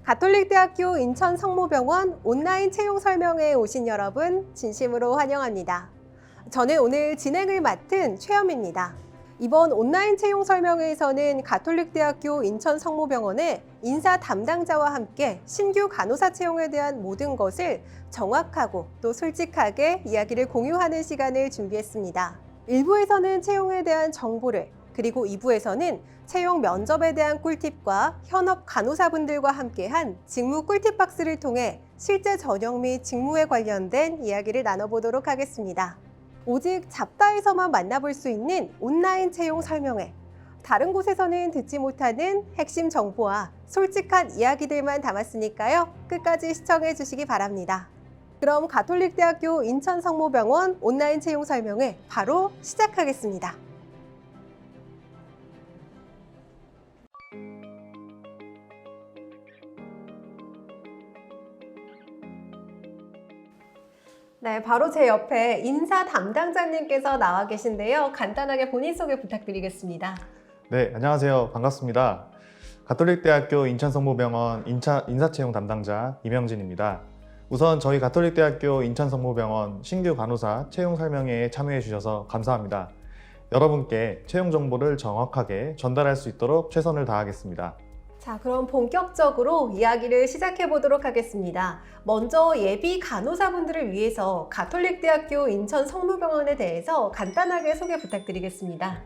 가톨릭대학교 인천성모병원 온라인 채용 설명회에 오신 여러분 진심으로 환영합니다. 저는 오늘 진행을 맡은 최현미입니다. 이번 온라인 채용 설명회에서는 가톨릭대학교 인천성모병원의 인사 담당자와 함께 신규 간호사 채용에 대한 모든 것을 정확하고 또 솔직하게 이야기를 공유하는 시간을 준비했습니다. 1부에서는 채용에 대한 정보를, 그리고 2부에서는 채용 면접에 대한 꿀팁과 현업 간호사분들과 함께한 직무 꿀팁 박스를 통해 실제 전형 및 직무에 관련된 이야기를 나눠보도록 하겠습니다. 오직 잡다에서만 만나볼 수 있는 온라인 채용 설명회. 다른 곳에서는 듣지 못하는 핵심 정보와 솔직한 이야기들만 담았으니까요. 끝까지 시청해 주시기 바랍니다. 그럼 가톨릭대학교 인천성모병원 온라인 채용 설명회 바로 시작하겠습니다. 네, 바로 제 옆에 인사 담당자님께서 나와 계신데요. 간단하게 본인 소개 부탁드리겠습니다. 네, 안녕하세요. 반갑습니다. 가톨릭대학교 인천성모병원 인사채용 담당자 이명진입니다. 우선 저희 가톨릭대학교 인천성모병원 신규 간호사 채용 설명회에 참여해 주셔서 감사합니다. 여러분께 채용 정보를 정확하게 전달할 수 있도록 최선을 다하겠습니다. 자, 그럼 본격적으로 이야기를 시작해 보도록 하겠습니다. 먼저 예비 간호사분들을 위해서 가톨릭대학교 인천성모병원에 대해서 간단하게 소개 부탁드리겠습니다.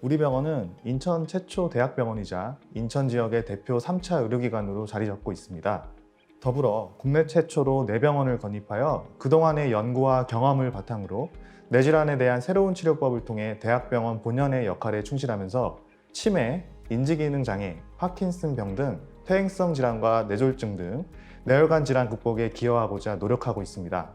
우리 병원은 인천 최초 대학병원이자 인천 지역의 대표 3차 의료기관으로 자리 잡고 있습니다. 더불어 국내 최초로 뇌병원을 건립하여 그동안의 연구와 경험을 바탕으로 뇌질환에 대한 새로운 치료법을 통해 대학병원 본연의 역할에 충실하면서 치매, 인지기능 장애, 파킨슨병 등 퇴행성 질환과 뇌졸중 등 뇌혈관 질환 극복에 기여하고자 노력하고 있습니다.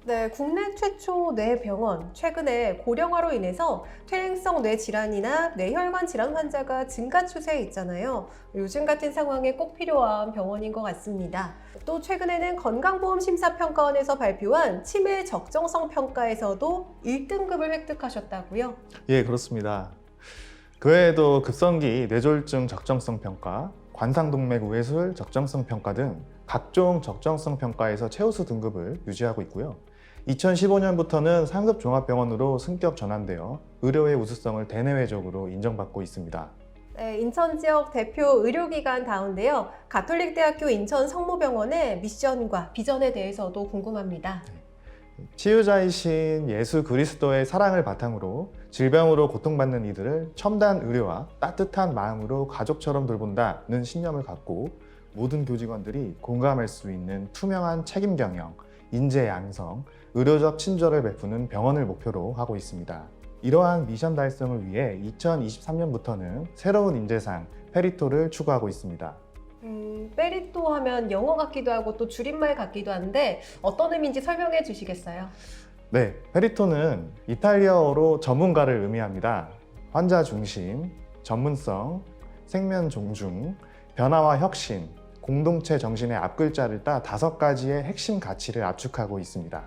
네, 국내 최초 뇌병원. 최근에 고령화로 인해서 퇴행성 뇌질환이나 뇌혈관 질환 환자가 증가 추세에 있잖아요. 요즘 같은 상황에 꼭 필요한 병원인 것 같습니다. 또 최근에는 건강보험심사평가원에서 발표한 치매 적정성 평가에서도 1등급을 획득하셨다고요? 예, 그렇습니다. 그 외에도 급성기 뇌졸중 적정성 평가, 관상동맥 우회술 적정성 평가 등 각종 적정성 평가에서 최우수 등급을 유지하고 있고요. 2015년부터는 상급 종합병원으로 승격 전환되어 의료의 우수성을 대내외적으로 인정받고 있습니다. 네, 인천 지역 대표 의료기관다운데요. 가톨릭대학교 인천성모병원의 미션과 비전에 대해서도 궁금합니다. 치유자이신 예수 그리스도의 사랑을 바탕으로 질병으로 고통받는 이들을 첨단 의료와 따뜻한 마음으로 가족처럼 돌본다는 신념을 갖고 모든 교직원들이 공감할 수 있는 투명한 책임 경영, 인재 양성, 의료적 친절을 베푸는 병원을 목표로 하고 있습니다. 이러한 미션 달성을 위해 2023년부터는 새로운 인재상 페리토를 추구하고 있습니다. 페리토 하면 영어 같기도 하고 또 줄임말 같기도 한데 어떤 의미인지 설명해 주시겠어요? 네, 페리토는 이탈리아어로 전문가를 의미합니다. 환자 중심, 전문성, 생명 존중, 변화와 혁신, 공동체 정신의 앞글자를 따 5가지의 핵심 가치를 압축하고 있습니다.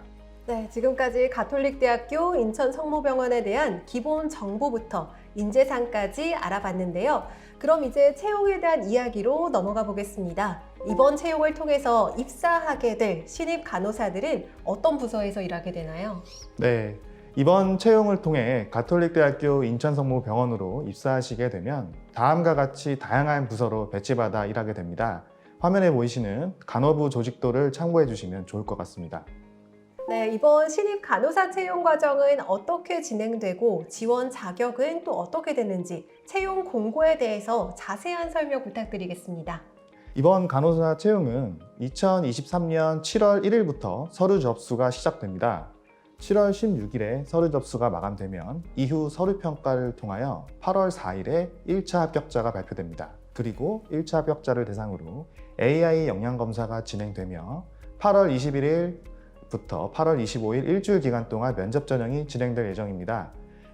네, 지금까지 가톨릭대학교 인천성모병원에 대한 기본 정보부터 인재상까지 알아봤는데요. 그럼 이제 채용에 대한 이야기로 넘어가 보겠습니다. 이번 채용을 통해서 입사하게 될 신입 간호사들은 어떤 부서에서 일하게 되나요? 네, 이번 채용을 통해 가톨릭대학교 인천성모병원으로 입사하시게 되면 다음과 같이 다양한 부서로 배치받아 일하게 됩니다. 화면에 보이시는 간호부 조직도를 참고해 주시면 좋을 것 같습니다. 네, 이번 신입 간호사 채용 과정은 어떻게 진행되고 지원 자격은 또 어떻게 되는지 채용 공고에 대해서 자세한 설명 부탁드리겠습니다. 이번 간호사 채용은 2023년 7월 1일부터 서류 접수가 시작됩니다. 7월 16일에 서류 접수가 마감되면 이후 서류 평가를 통하여 8월 4일에 1차 합격자가 발표됩니다. 그리고 1차 합격자를 대상으로 AI 역량검사가 진행되며 8월 21일부터 8월 25일 일주일 기간 동안 면접 전형이 진행될 예정입니다.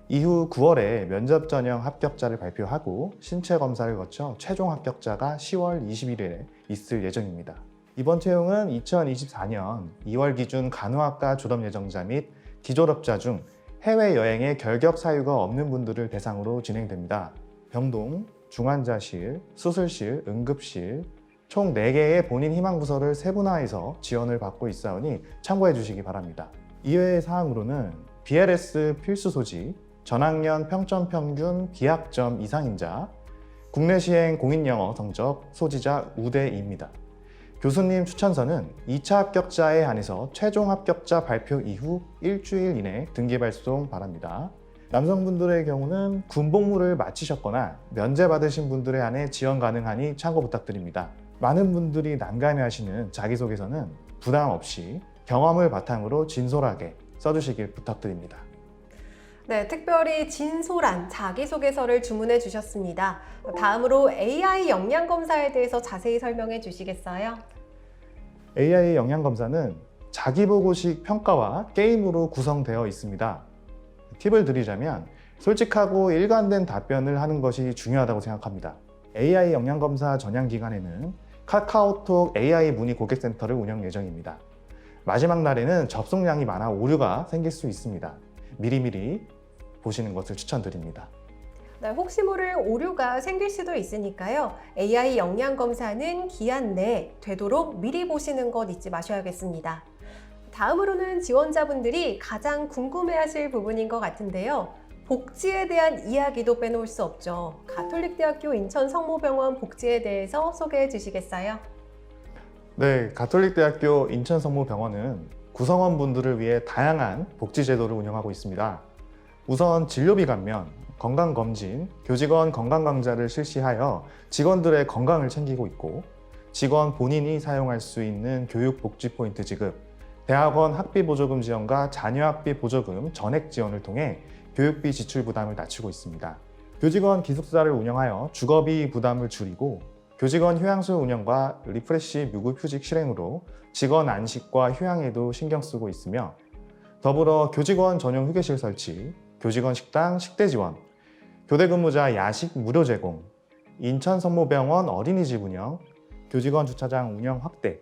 이후 9월에 면접 전형 합격자를 발표하고 신체 검사를 거쳐 최종 합격자가 10월 21일에 있을 예정입니다. 이번 채용은 2024년 2월 기준 간호학과 졸업 예정자 및 기졸업자 중 해외여행의 결격 사유가 없는 분들을 대상으로 진행됩니다. 병동, 중환자실, 수술실, 응급실, 총 4개의 본인 희망 부서를 세분화해서 지원을 받고 있사오니 참고해 주시기 바랍니다. 이외의 사항으로는 BLS 필수 소지, 전학년 평점 평균 B학점 이상인자, 국내 시행 공인영어 성적 소지자 우대입니다. 교수님 추천서는 2차 합격자에 한해서 최종 합격자 발표 이후 일주일 이내 등기 발송 바랍니다. 남성분들의 경우는 군복무를 마치셨거나 면제 받으신 분들에 한해 지원 가능하니 참고 부탁드립니다. 많은 분들이 난감해하시는 자기소개서는 부담 없이 경험을 바탕으로 진솔하게 써주시길 부탁드립니다. 네, 특별히 진솔한 자기소개서를 주문해 주셨습니다. 다음으로 AI 역량검사에 대해서 자세히 설명해 주시겠어요? AI 역량검사는 자기보고식 평가와 게임으로 구성되어 있습니다. 팁을 드리자면 솔직하고 일관된 답변을 하는 것이 중요하다고 생각합니다. AI 역량검사 전향 기간에는 카카오톡 AI 문의 고객센터를 운영 예정입니다. 마지막 날에는 접속량이 많아 오류가 생길 수 있습니다. 미리미리 보시는 것을 추천드립니다. 네, 혹시 모를 오류가 생길 수도 있으니까요. AI 역량 검사는 기한 내에 되도록 미리 보시는 것 잊지 마셔야겠습니다. 다음으로는 지원자분들이 가장 궁금해하실 부분인 것 같은데요. 복지에 대한 이야기도 빼놓을 수 없죠. 가톨릭대학교 인천성모병원 복지에 대해서 소개해 주시겠어요? 네, 가톨릭대학교 인천성모병원은 구성원분들을 위해 다양한 복지 제도를 운영하고 있습니다. 우선 진료비 감면, 건강검진, 교직원 건강강좌를 실시하여 직원들의 건강을 챙기고 있고, 직원 본인이 사용할 수 있는 교육복지포인트 지급, 대학원 학비 보조금 지원과 자녀 학비 보조금 전액 지원을 통해 교육비 지출 부담을 낮추고 있습니다. 교직원 기숙사를 운영하여 주거비 부담을 줄이고, 교직원 휴양소 운영과 리프레시 무급휴직 실행으로 직원 안식과 휴양에도 신경 쓰고 있으며, 더불어 교직원 전용 휴게실 설치, 교직원 식당 식대 지원, 교대 근무자 야식 무료 제공, 인천성모병원 어린이집 운영, 교직원 주차장 운영 확대,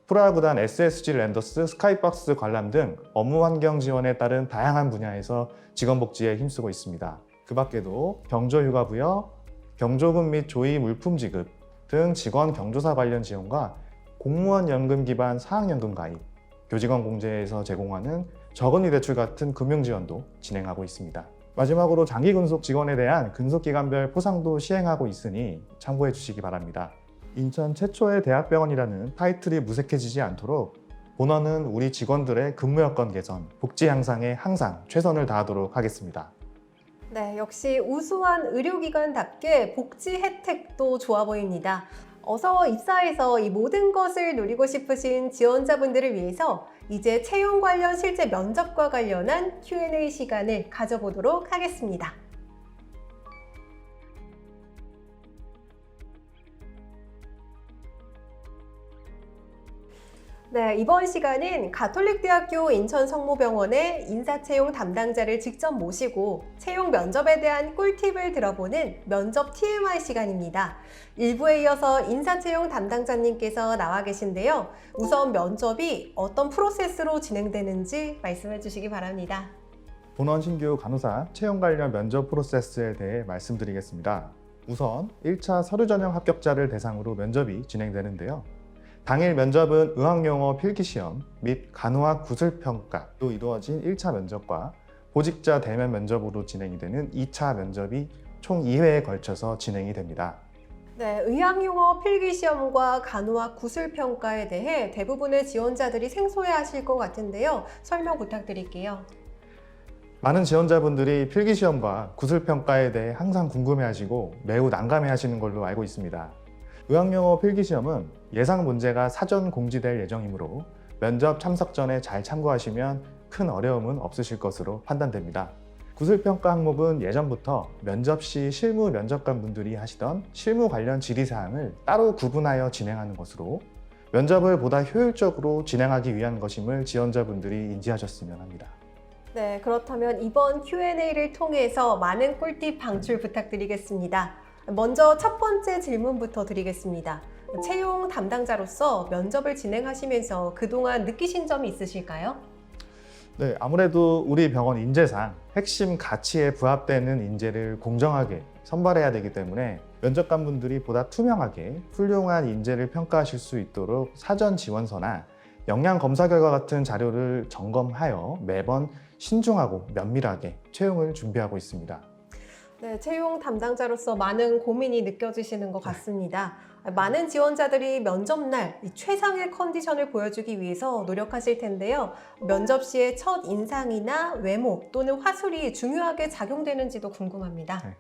프로야구단 SSG 랜더스 스카이박스 관람 등 업무 환경 지원에 따른 다양한 분야에서 직원 복지에 힘쓰고 있습니다. 그 밖에도 경조휴가 부여, 경조금 및 조의 물품 지급 등 직원 경조사 관련 지원과 공무원 연금 기반 사학연금 가입, 교직원 공제에서 제공하는 적은이 대출 같은 금융 지원도 진행하고 있습니다. 마지막으로 장기 근속 직원에 대한 근속기간별 포상도 시행하고 있으니 참고해 주시기 바랍니다. 인천 최초의 대학병원이라는 타이틀이 무색해지지 않도록 본원은 우리 직원들의 근무 여건 개선, 복지 향상에 항상 최선을 다하도록 하겠습니다. 네, 역시 우수한 의료기관답게 복지 혜택도 좋아 보입니다. 어서 입사해서 이 모든 것을 누리고 싶으신 지원자분들을 위해서 이제 채용 관련 실제 면접과 관련한 Q&A 시간을 가져보도록 하겠습니다. 네, 이번 시간은 가톨릭대학교 인천성모병원의 인사채용 담당자를 직접 모시고 채용 면접에 대한 꿀팁을 들어보는 면접 TMI 시간입니다. 1부에 이어서 인사채용 담당자님께서 나와 계신데요. 우선 면접이 어떤 프로세스로 진행되는지 말씀해 주시기 바랍니다. 본원 신규 간호사 채용 관련 면접 프로세스에 대해 말씀드리겠습니다. 우선 1차 서류 전형 합격자를 대상으로 면접이 진행되는데요. 당일 면접은 의학용어 필기시험 및 간호학 구술평가로 이루어진 1차 면접과 보직자 대면 면접으로 진행이 되는 2차 면접이 총 2회에 걸쳐서 진행이 됩니다. 네, 의학용어 필기시험과 간호학 구술평가에 대해 대부분의 지원자들이 생소해하실 것 같은데요. 설명 부탁드릴게요. 많은 지원자분들이 필기시험과 구술평가에 대해 항상 궁금해하시고 매우 난감해하시는 걸로 알고 있습니다. 의학용어 필기시험은 예상 문제가 사전 공지될 예정이므로 면접 참석 전에 잘 참고하시면 큰 어려움은 없으실 것으로 판단됩니다. 구술평가 항목은 예전부터 면접 시 실무 면접관 분들이 하시던 실무 관련 질의사항을 따로 구분하여 진행하는 것으로 면접을 보다 효율적으로 진행하기 위한 것임을 지원자분들이 인지하셨으면 합니다. 네, 그렇다면 이번 Q&A를 통해서 많은 꿀팁 방출 부탁드리겠습니다. 먼저 첫 번째 질문부터 드리겠습니다. 채용 담당자로서 면접을 진행하시면서 그동안 느끼신 점이 있으실까요? 네, 아무래도 우리 병원 인재상 핵심 가치에 부합되는 인재를 공정하게 선발해야 되기 때문에 면접관분들이 보다 투명하게 훌륭한 인재를 평가하실 수 있도록 사전 지원서나 역량 검사 결과 같은 자료를 점검하여 매번 신중하고 면밀하게 채용을 준비하고 있습니다. 네, 채용 담당자로서 많은 고민이 느껴지시는 것 같습니다. 많은 지원자들이 면접날 이 최상의 컨디션을 보여주기 위해서 노력하실 텐데요. 면접 시의 첫 인상이나 외모 또는 화술이 중요하게 작용되는지도 궁금합니다. 네.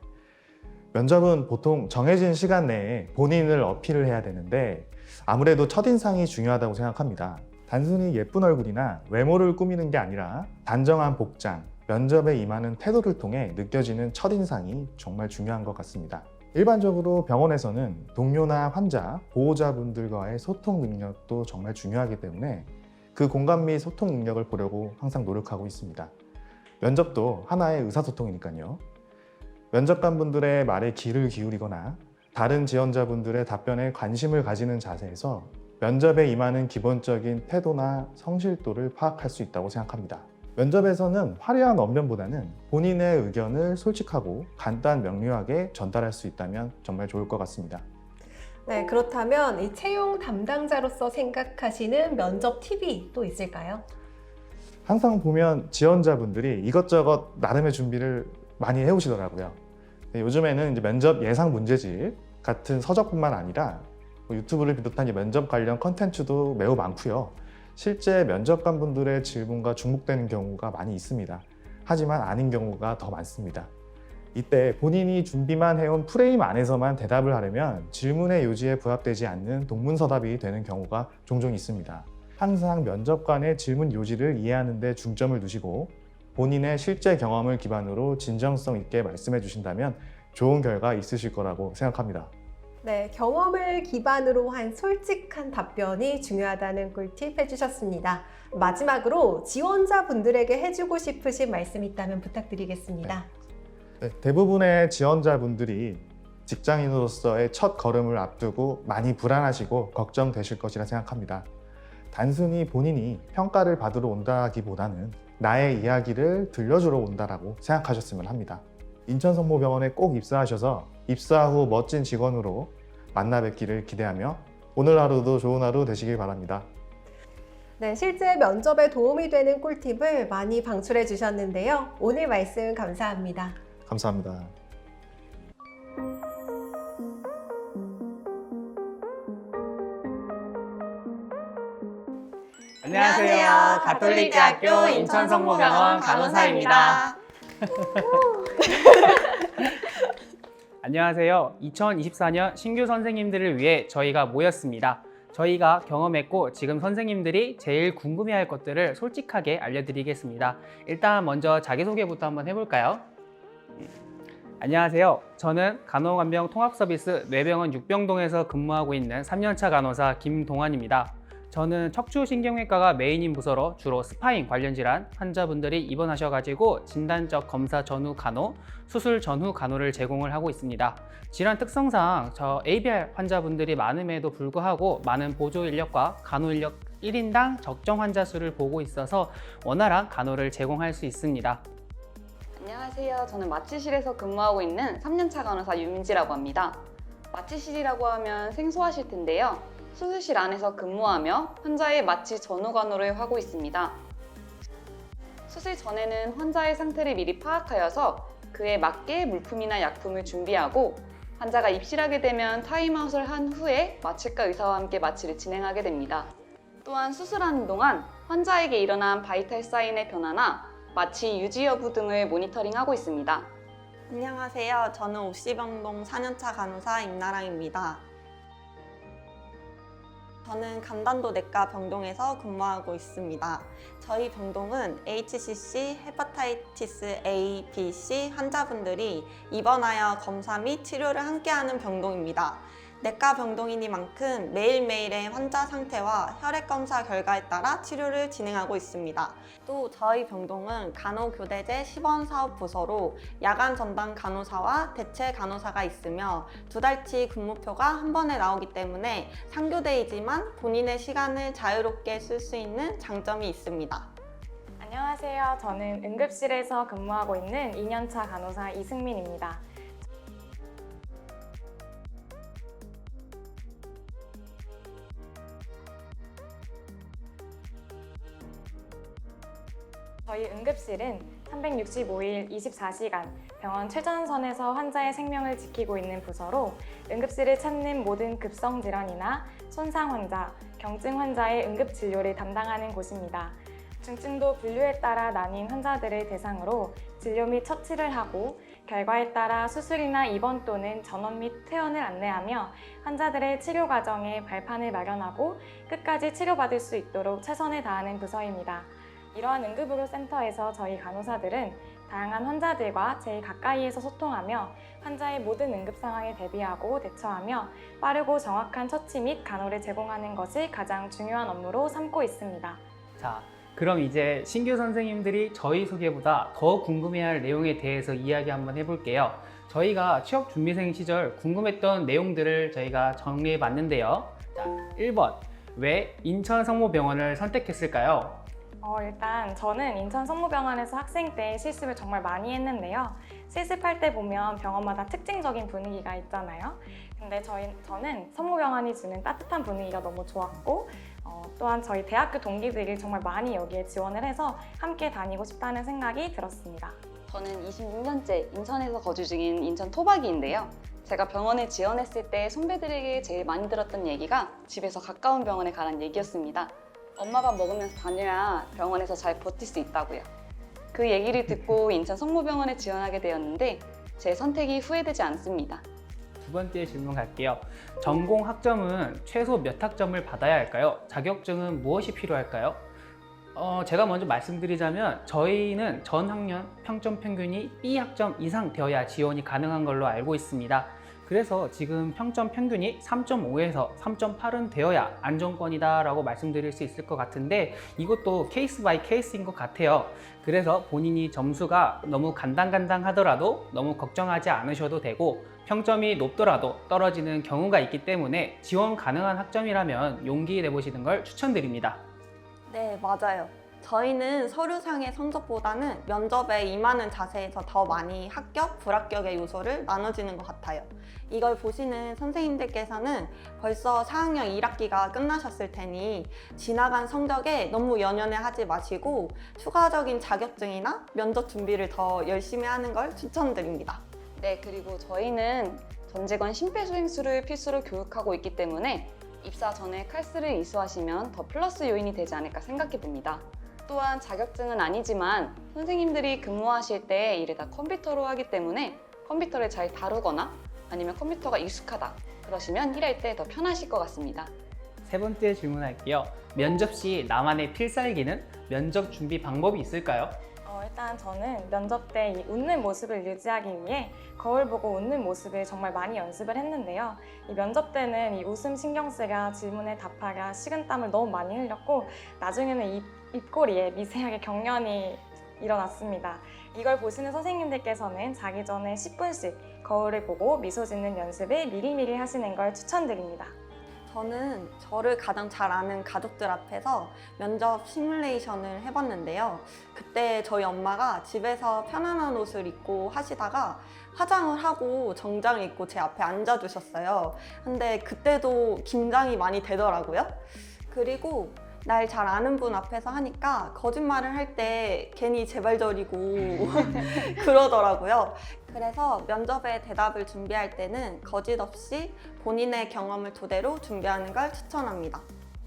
면접은 보통 정해진 시간 내에 본인을 어필을 해야 되는데 아무래도 첫인상이 중요하다고 생각합니다. 단순히 예쁜 얼굴이나 외모를 꾸미는 게 아니라 단정한 복장, 면접에 임하는 태도를 통해 느껴지는 첫인상이 정말 중요한 것 같습니다. 일반적으로 병원에서는 동료나 환자, 보호자분들과의 소통 능력도 정말 중요하기 때문에 그 공감 및 소통 능력을 보려고 항상 노력하고 있습니다. 면접도 하나의 의사소통이니까요. 면접관분들의 말에 귀를 기울이거나 다른 지원자분들의 답변에 관심을 가지는 자세에서 면접에 임하는 기본적인 태도나 성실도를 파악할 수 있다고 생각합니다. 면접에서는 화려한 언변보다는 본인의 의견을 솔직하고 간단 명료하게 전달할 수 있다면 정말 좋을 것 같습니다. 네, 그렇다면 이 채용 담당자로서 생각하시는 면접 팁이 또 있을까요? 항상 보면 지원자분들이 이것저것 나름의 준비를 많이 해오시더라고요. 요즘에는 이제 면접 예상 문제집 같은 서적뿐만 아니라 유튜브를 비롯한 면접 관련 컨텐츠도 매우 많고요. 실제 면접관분들의 질문과 중복되는 경우가 많이 있습니다. 하지만 아닌 경우가 더 많습니다. 이때 본인이 준비만 해온 프레임 안에서만 대답을 하려면 질문의 요지에 부합되지 않는 동문서답이 되는 경우가 종종 있습니다. 항상 면접관의 질문 요지를 이해하는 데 중점을 두시고 본인의 실제 경험을 기반으로 진정성 있게 말씀해 주신다면 좋은 결과 있으실 거라고 생각합니다. 네, 경험을 기반으로 한 솔직한 답변이 중요하다는 꿀팁 해주셨습니다. 마지막으로 지원자분들에게 해주고 싶으신 말씀 있다면 부탁드리겠습니다. 네, 대부분의 지원자분들이 직장인으로서의 첫 걸음을 앞두고 많이 불안하시고 걱정되실 것이라 생각합니다. 단순히 본인이 평가를 받으러 온다기보다는 나의 이야기를 들려주러 온다라고 생각하셨으면 합니다. 인천성모병원에 꼭 입사하셔서 입사 후 멋진 직원으로 만나 뵙기를 기대하며 오늘 하루도 좋은 하루 되시길 바랍니다. 네, 실제 면접에 도움이 되는 꿀팁을 많이 방출해 주셨는데요. 오늘 말씀 감사합니다. 감사합니다. 안녕하세요. 가톨릭대학교 인천성모병원 간호사입니다. 안녕하세요. 2024년 신규 선생님들을 위해 저희가 모였습니다. 저희가 경험했고 지금 선생님들이 제일 궁금해할 것들을 솔직하게 알려드리겠습니다. 일단 먼저 자기소개부터 한번 해볼까요? 안녕하세요. 저는 간호간병 통합서비스 뇌병원 6병동에서 근무하고 있는 3년차 간호사 김동환입니다. 저는 척추신경외과가 메인인 부서로 주로 스파인 관련 질환 환자분들이 입원하셔가지고 진단적 검사 전후 간호, 수술 전후 간호를 제공을 하고 있습니다. 질환 특성상 저 ABR 환자분들이 많음에도 불구하고 많은 보조 인력과 간호 인력 1인당 적정 환자 수를 보고 있어서 원활한 간호를 제공할 수 있습니다. 안녕하세요. 저는 마취실에서 근무하고 있는 3년차 간호사 유민지라고 합니다. 마취실이라고 하면 생소하실 텐데요. 수술실 안에서 근무하며 환자의 마취 전후 간호를 하고 있습니다. 수술 전에는 환자의 상태를 미리 파악하여서 그에 맞게 물품이나 약품을 준비하고 환자가 입실하게 되면 타임아웃을 한 후에 마취과 의사와 함께 마취를 진행하게 됩니다. 또한 수술하는 동안 환자에게 일어난 바이탈 사인의 변화나 마취 유지 여부 등을 모니터링하고 있습니다. 안녕하세요. 저는 옥시병동 4년차 간호사 임나랑입니다. 저는 감단도 내과 병동에서 근무하고 있습니다. 저희 병동은 HCC, 헤파타이티스 A, B, C 환자분들이 입원하여 검사 및 치료를 함께하는 병동입니다. 내과 병동이니만큼 매일매일의 환자 상태와 혈액 검사 결과에 따라 치료를 진행하고 있습니다. 또 저희 병동은 간호교대제 시범사업 부서로 야간 전담 간호사와 대체 간호사가 있으며 2달치 근무표가 한 번에 나오기 때문에 상교대이지만 본인의 시간을 자유롭게 쓸 수 있는 장점이 있습니다. 안녕하세요. 저는 응급실에서 근무하고 있는 2년차 간호사 이승민입니다. 저희 응급실은 365일 24시간 병원 최전선에서 환자의 생명을 지키고 있는 부서로 응급실을 찾는 모든 급성 질환이나 손상 환자, 경증 환자의 응급 진료를 담당하는 곳입니다. 중증도 분류에 따라 나뉜 환자들을 대상으로 진료 및 처치를 하고 결과에 따라 수술이나 입원 또는 전원 및 퇴원을 안내하며 환자들의 치료 과정에 발판을 마련하고 끝까지 치료받을 수 있도록 최선을 다하는 부서입니다. 이러한 응급의료센터에서 저희 간호사들은 다양한 환자들과 제일 가까이에서 소통하며 환자의 모든 응급 상황에 대비하고 대처하며 빠르고 정확한 처치 및 간호를 제공하는 것을 가장 중요한 업무로 삼고 있습니다. 자, 그럼 이제 신규 선생님들이 저희 소개보다 더 궁금해할 내용에 대해서 이야기 한번 해볼게요. 저희가 취업 준비생 시절 궁금했던 내용들을 저희가 정리해 봤는데요. 자, 1번. 왜 인천 성모병원을 선택했을까요? 일단 저는 인천 성모병원에서 학생 때 실습을 정말 많이 했는데요. 실습할 때 보면 병원마다 특징적인 분위기가 있잖아요. 근데 저는 성모병원이 주는 따뜻한 분위기가 너무 좋았고 또한 저희 대학교 동기들이 정말 많이 여기에 지원을 해서 함께 다니고 싶다는 생각이 들었습니다. 저는 26년째 인천에서 거주 중인 인천 토박이인데요. 제가 병원에 지원했을 때 선배들에게 제일 많이 들었던 얘기가 집에서 가까운 병원에 가라는 얘기였습니다. 엄마 밥 먹으면서 다녀야 병원에서 잘 버틸 수 있다고요. 그 얘기를 듣고 인천 성모병원에 지원하게 되었는데 제 선택이 후회되지 않습니다. 두 번째 질문 갈게요. 전공 학점은 최소 몇 학점을 받아야 할까요? 자격증은 무엇이 필요할까요? 제가 먼저 말씀드리자면 저희는 전 학년 평점 평균이 B학점 이상 되어야 지원이 가능한 걸로 알고 있습니다. 그래서 지금 평점 평균이 3.5에서 3.8은 되어야 안정권이다 라고 말씀드릴 수 있을 것 같은데 이것도 케이스 바이 케이스인 것 같아요. 그래서 본인이 점수가 너무 간당간당하더라도 너무 걱정하지 않으셔도 되고 평점이 높더라도 떨어지는 경우가 있기 때문에 지원 가능한 학점이라면 용기 내보시는 걸 추천드립니다. 네, 맞아요. 저희는 서류상의 성적보다는 면접에 임하는 자세에서 더 많이 합격, 불합격의 요소를 나눠지는 것 같아요. 이걸 보시는 선생님들께서는 벌써 4학년 1학기가 끝나셨을 테니 지나간 성적에 너무 연연해 하지 마시고 추가적인 자격증이나 면접 준비를 더 열심히 하는 걸 추천드립니다. 네, 그리고 저희는 전직원 심폐소생술을 필수로 교육하고 있기 때문에 입사 전에 칼스를 이수하시면 더 플러스 요인이 되지 않을까 생각해 봅니다. 또한 자격증은 아니지만 선생님들이 근무하실 때 일을 다 컴퓨터로 하기 때문에 컴퓨터를 잘 다루거나 아니면 컴퓨터가 익숙하다 그러시면 일할 때 더 편하실 것 같습니다. 세 번째 질문할게요. 면접 시 나만의 필살기는 면접 준비 방법이 있을까요? 일단 저는 면접 때 이 웃는 모습을 유지하기 위해 거울 보고 웃는 모습을 정말 많이 연습을 했는데요. 이 면접 때는 이 웃음 신경 쓰랴 질문에 답하랴 식은땀을 너무 많이 흘렸고 나중에는 입꼬리에 미세하게 경련이 일어났습니다. 이걸 보시는 선생님들께서는 자기 전에 10분씩 거울을 보고 미소 짓는 연습을 미리미리 하시는 걸 추천드립니다. 저는 저를 가장 잘 아는 가족들 앞에서 면접 시뮬레이션을 해봤는데요. 그때 저희 엄마가 집에서 편안한 옷을 입고 하시다가 화장을 하고 정장을 입고 제 앞에 앉아주셨어요. 근데 그때도 긴장이 많이 되더라고요. 그리고 날 잘 아는 분 앞에서 하니까 거짓말을 할 때 괜히 재발절이고 그러더라고요. 그래서 면접에 대답을 준비할 때는 거짓 없이 본인의 경험을 토대로 준비하는 걸 추천합니다.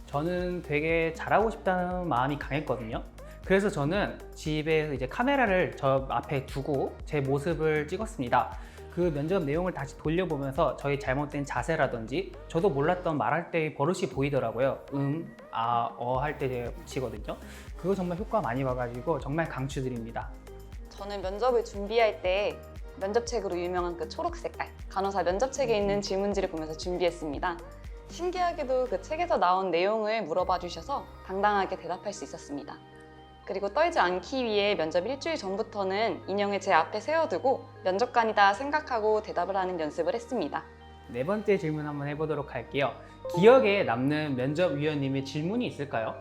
저는 되게 잘하고 싶다는 마음이 강했거든요. 그래서 저는 집에 이제 카메라를 저 앞에 두고 제 모습을 찍었습니다. 그 면접 내용을 다시 돌려보면서 저희 잘못된 자세라든지 저도 몰랐던 말할 때의 버릇이 보이더라고요. 할 때 치거든요. 그거 정말 효과 많이 봐가지고 정말 강추드립니다. 저는 면접을 준비할 때 면접책으로 유명한 그 초록 색깔 간호사 면접책에 있는 질문지를 보면서 준비했습니다. 신기하게도 그 책에서 나온 내용을 물어봐 주셔서 당당하게 대답할 수 있었습니다. 그리고 떨지 않기 위해 면접 일주일 전부터는 인형을 제 앞에 세워두고 면접관이다 생각하고 대답을 하는 연습을 했습니다. 네 번째 질문 한번 해보도록 할게요. 기억에 남는 면접위원님의 질문이 있을까요?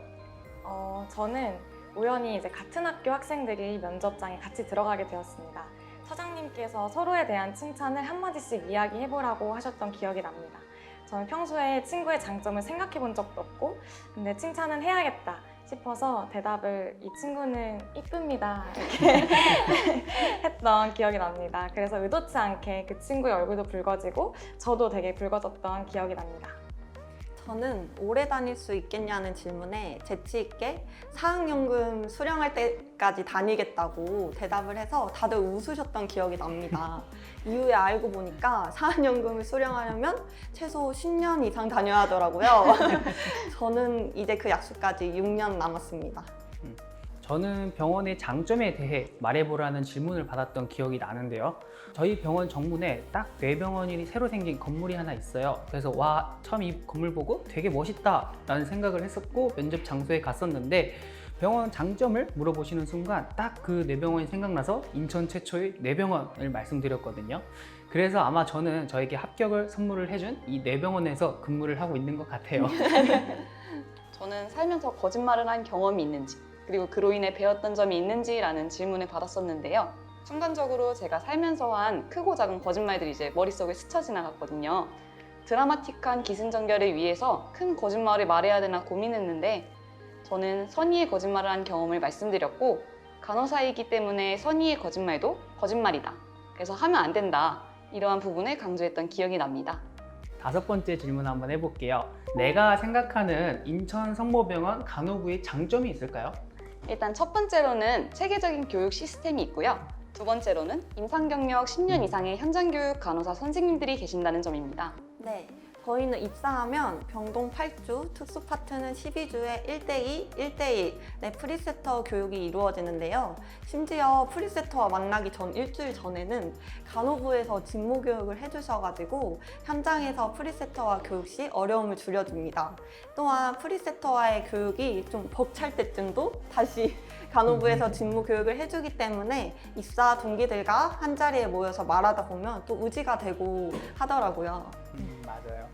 저는 우연히 이제 같은 학교 학생들이 면접장에 같이 들어가게 되었습니다. 처장님께서 서로에 대한 칭찬을 한마디씩 이야기해보라고 하셨던 기억이 납니다. 저는 평소에 친구의 장점을 생각해 본 적도 없고 근데 칭찬은 해야겠다 싶어서 대답을 이 친구는 이쁩니다 이렇게 했던 기억이 납니다. 그래서 의도치 않게 그 친구의 얼굴도 붉어지고 저도 되게 붉어졌던 기억이 납니다. 저는 오래 다닐 수 있겠냐는 질문에 재치 있게 사학연금 수령할 때까지 다니겠다고 대답을 해서 다들 웃으셨던 기억이 납니다. 이후에 알고 보니까 사학연금을 수령하려면 최소 10년 이상 다녀야 하더라고요. 저는 이제 그 약속까지 6년 남았습니다. 저는 병원의 장점에 대해 말해보라는 질문을 받았던 기억이 나는데요. 저희 병원 정문에 딱 뇌병원이 새로 생긴 건물이 하나 있어요. 그래서 와, 처음 이 건물 보고 되게 멋있다 라는 생각을 했었고 면접 장소에 갔었는데 병원 장점을 물어보시는 순간 딱 그 뇌병원이 생각나서 인천 최초의 뇌병원을 말씀드렸거든요. 그래서 아마 저는 저에게 합격을 선물을 해준 이 뇌병원에서 근무를 하고 있는 것 같아요. 저는 살면서 거짓말을 한 경험이 있는지, 그리고 그로 인해 배웠던 점이 있는지라는 질문을 받았었는데요. 순간적으로 제가 살면서 한 크고 작은 거짓말들이 이제 머릿속에 스쳐 지나갔거든요. 드라마틱한 기승전결을 위해서 큰 거짓말을 말해야 되나 고민했는데 저는 선의의 거짓말을 한 경험을 말씀드렸고 간호사이기 때문에 선의의 거짓말도 거짓말이다. 그래서 하면 안 된다. 이러한 부분을 강조했던 기억이 납니다. 5번째 질문 한번 해볼게요. 내가 생각하는 인천 성모병원 간호부의 장점이 있을까요? 일단 첫 번째로는 체계적인 교육 시스템이 있고요. 두 번째로는 임상 경력 10년 이상의 현장 교육 간호사 선생님들이 계신다는 점입니다. 네, 저희는 입사하면 병동 8주, 특수 파트는 12주에 1대2, 1대1 프리세터 교육이 이루어지는데요. 심지어 프리세터와 만나기 전 일주일 전에는 간호부에서 직무 교육을 해주셔가지고 현장에서 프리세터와 교육 시 어려움을 줄여줍니다. 또한 프리세터와의 교육이 좀 벅찰 때쯤도 다시 간호부에서 직무 교육을 해주기 때문에 입사 동기들과 한자리에 모여서 말하다 보면 또 의지가 되고 하더라고요. 맞아요.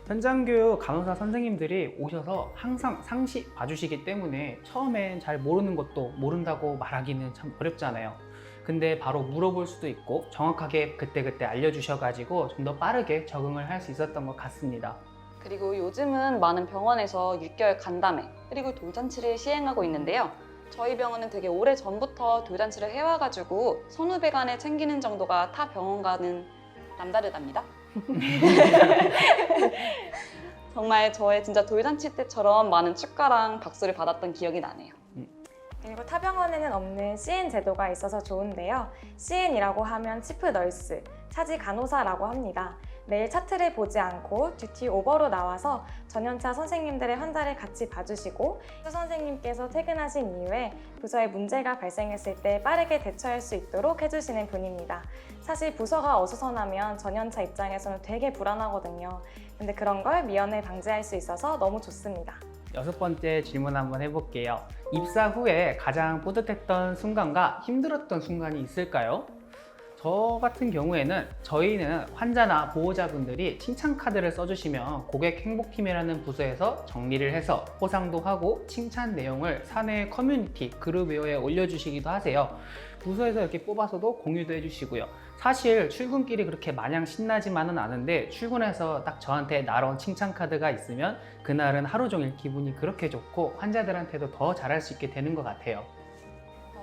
현장 교육 간호사 선생님들이 오셔서 항상 상시 봐주시기 때문에 처음엔 잘 모르는 것도 모른다고 말하기는 참 어렵잖아요. 근데 바로 물어볼 수도 있고 정확하게 그때그때 알려주셔가지고 좀 더 빠르게 적응을 할 수 있었던 것 같습니다. 그리고 요즘은 많은 병원에서 6개월 간담회 그리고 돌잔치를 시행하고 있는데요. 저희 병원은 되게 오래 전부터 돌잔치를 해와가지고 선후배간에 챙기는 정도가 타 병원과는 남다르답니다. 정말 저의 진짜 돌잔치 때처럼 많은 축가랑 박수를 받았던 기억이 나네요. 그리고 타 병원에는 없는 CN 제도가 있어서 좋은데요. CN이라고 하면 치프 널스, 차지 간호사라고 합니다. 매일 차트를 보지 않고 듀티 오버로 나와서 전연차 선생님들의 환자를 같이 봐주시고 수 선생님께서 퇴근하신 이후에 부서에 문제가 발생했을 때 빠르게 대처할 수 있도록 해주시는 분입니다. 사실 부서가 어수선하면 전연차 입장에서는 되게 불안하거든요. 근데 그런 걸 미연에 방지할 수 있어서 너무 좋습니다. 6번째 질문 한번 해볼게요. 입사 후에 가장 뿌듯했던 순간과 힘들었던 순간이 있을까요? 저 같은 경우에는 저희는 환자나 보호자분들이 칭찬 카드를 써주시면 고객 행복팀이라는 부서에서 정리를 해서 포상도 하고 칭찬 내용을 사내 커뮤니티 그룹웨어에 올려주시기도 하세요. 부서에서 이렇게 뽑아서도 공유도 해주시고요. 사실 출근길이 그렇게 마냥 신나지만은 않은데 출근해서 딱 저한테 날아온 칭찬 카드가 있으면 그날은 하루 종일 기분이 그렇게 좋고 환자들한테도 더 잘할 수 있게 되는 것 같아요.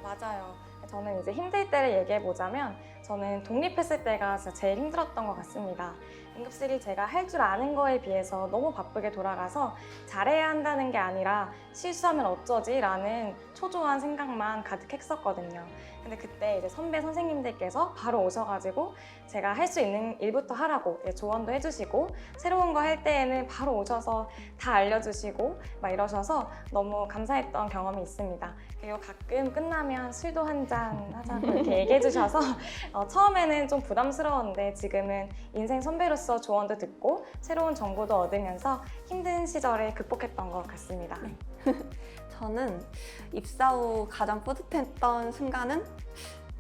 맞아요. 저는 이제 힘들 때를 얘기해 보자면 저는 독립했을 때가 진짜 제일 힘들었던 것 같습니다. 응급실이 제가 할 줄 아는 거에 비해서 너무 바쁘게 돌아가서 잘해야 한다는 게 아니라 실수하면 어쩌지? 라는 초조한 생각만 가득했었거든요. 근데 그때 이제 선배 선생님들께서 바로 오셔가지고 제가 할 수 있는 일부터 하라고 조언도 해주시고 새로운 거 할 때에는 바로 오셔서 다 알려주시고 막 이러셔서 너무 감사했던 경험이 있습니다. 그리고 가끔 끝나면 술도 한잔 하자고 이렇게 얘기해 주셔서 처음에는 좀 부담스러웠는데 지금은 인생 선배로서 조언도 듣고 새로운 정보도 얻으면서 힘든 시절을 극복했던 것 같습니다. 저는 입사 후 가장 뿌듯했던 순간은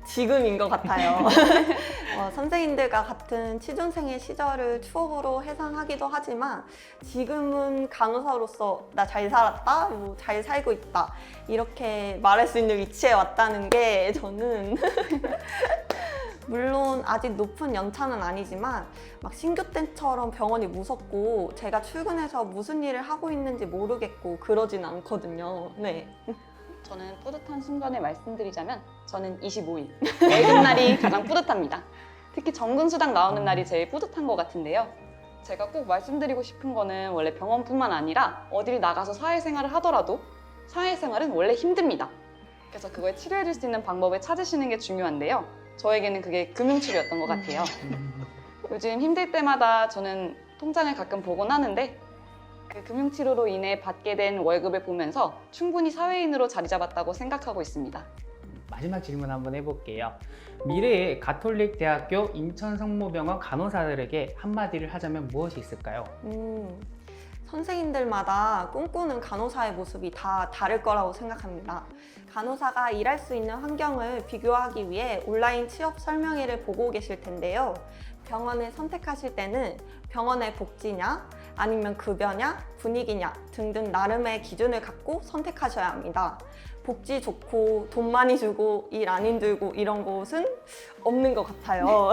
지금인 것 같아요. 선생님들과 같은 취준생의 시절을 추억으로 회상하기도 하지만 지금은 간호사로서 나 잘 살았다, 잘 살고 있다 이렇게 말할 수 있는 위치에 왔다는 게 저는 물론 아직 높은 연차는 아니지만 막 신규 때처럼 병원이 무섭고 제가 출근해서 무슨 일을 하고 있는지 모르겠고 그러진 않거든요. 네. 저는 뿌듯한 순간을 말씀드리자면 저는 25일 월급날이 가장 뿌듯합니다. 특히 정근수당 나오는 날이 제일 뿌듯한 것 같은데요. 제가 꼭 말씀드리고 싶은 거는 원래 병원뿐만 아니라 어딜 나가서 사회생활을 하더라도 사회생활은 원래 힘듭니다. 그래서 그걸 치료해줄 수 있는 방법을 찾으시는 게 중요한데요. 저에게는 그게 금융치료였던 것 같아요. 요즘 힘들 때마다 저는 통장을 가끔 보곤 하는데 그 금융치료로 인해 받게 된 월급을 보면서 충분히 사회인으로 자리 잡았다고 생각하고 있습니다. 마지막 질문 한번 해볼게요. 미래의 가톨릭 대학교 인천성모병원 간호사들에게 한마디를 하자면 무엇이 있을까요? 선생님들마다 꿈꾸는 간호사의 모습이 다 다를 거라고 생각합니다. 간호사가 일할 수 있는 환경을 비교하기 위해 온라인 취업 설명회를 보고 계실 텐데요. 병원을 선택하실 때는 병원의 복지냐, 아니면 급여냐, 분위기냐 등등 나름의 기준을 갖고 선택하셔야 합니다. 복지 좋고 돈 많이 주고 일 안 힘들고 이런 곳은 없는 것 같아요.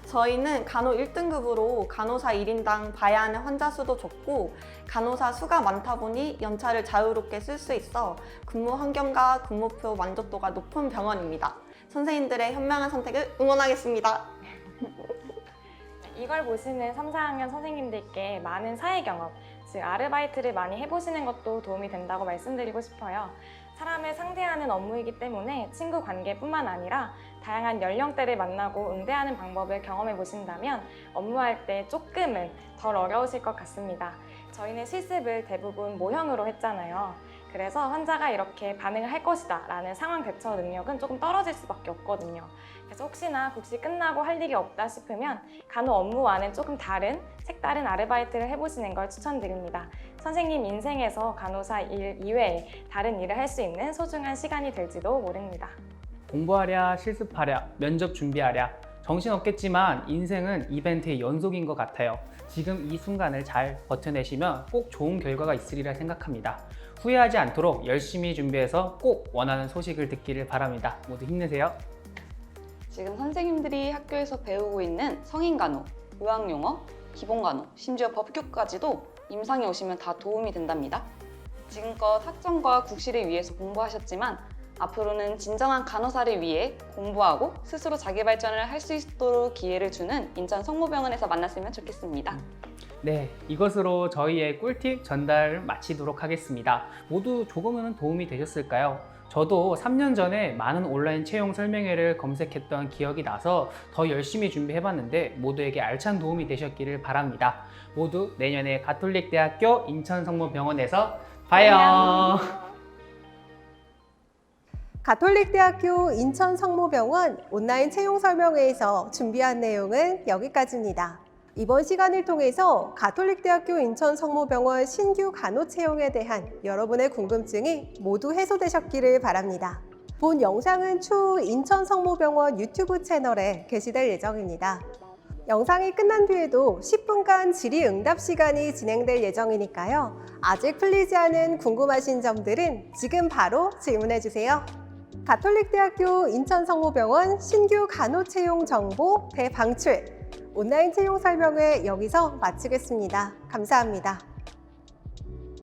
저희는 간호 1등급으로 간호사 1인당 봐야 하는 환자 수도 적고 간호사 수가 많다 보니 연차를 자유롭게 쓸 수 있어 근무 환경과 근무표 만족도가 높은 병원입니다. 선생님들의 현명한 선택을 응원하겠습니다. 이걸 보시는 3, 4학년 선생님들께 많은 사회 경험, 즉 아르바이트를 많이 해보시는 것도 도움이 된다고 말씀드리고 싶어요. 사람을 상대하는 업무이기 때문에 친구 관계뿐만 아니라 다양한 연령대를 만나고 응대하는 방법을 경험해 보신다면 업무할 때 조금은 덜 어려우실 것 같습니다. 저희는 실습을 대부분 모형으로 했잖아요. 그래서 환자가 이렇게 반응을 할 것이다 라는 상황 대처 능력은 조금 떨어질 수밖에 없거든요. 그래서 혹시나 국시 끝나고 할 일이 없다 싶으면 간호 업무와는 조금 다른 색다른 아르바이트를 해보시는 걸 추천드립니다. 선생님 인생에서 간호사 일 이외에 다른 일을 할 수 있는 소중한 시간이 될지도 모릅니다. 공부하랴, 실습하랴, 면접 준비하랴. 정신없겠지만 인생은 이벤트의 연속인 것 같아요. 지금 이 순간을 잘 버텨내시면 꼭 좋은 결과가 있으리라 생각합니다. 후회하지 않도록 열심히 준비해서 꼭 원하는 소식을 듣기를 바랍니다. 모두 힘내세요. 지금 선생님들이 학교에서 배우고 있는 성인간호, 의학용어, 기본간호, 심지어 법교까지도 임상에 오시면 다 도움이 된답니다. 지금껏 학점과 국시를 위해서 공부하셨지만 앞으로는 진정한 간호사를 위해 공부하고 스스로 자기 발전을 할 수 있도록 기회를 주는 인천 성모병원에서 만났으면 좋겠습니다. 네, 이것으로 저희의 꿀팁 전달을 마치도록 하겠습니다. 모두 조금은 도움이 되셨을까요? 저도 3년 전에 많은 온라인 채용 설명회를 검색했던 기억이 나서 더 열심히 준비해봤는데 모두에게 알찬 도움이 되셨기를 바랍니다. 모두 내년에 가톨릭대학교 인천성모병원에서 봐요. 가톨릭대학교 인천성모병원 온라인 채용 설명회에서 준비한 내용은 여기까지입니다. 이번 시간을 통해서 가톨릭대학교 인천성모병원 신규 간호 채용에 대한 여러분의 궁금증이 모두 해소되셨기를 바랍니다. 본 영상은 추후 인천성모병원 유튜브 채널에 게시될 예정입니다. 영상이 끝난 뒤에도 10분간 질의응답 시간이 진행될 예정이니까요. 아직 풀리지 않은 궁금하신 점들은 지금 바로 질문해주세요. 가톨릭대학교 인천성모병원 신규 간호 채용 정보 대방출 온라인 채용 설명회 여기서 마치겠습니다. 감사합니다.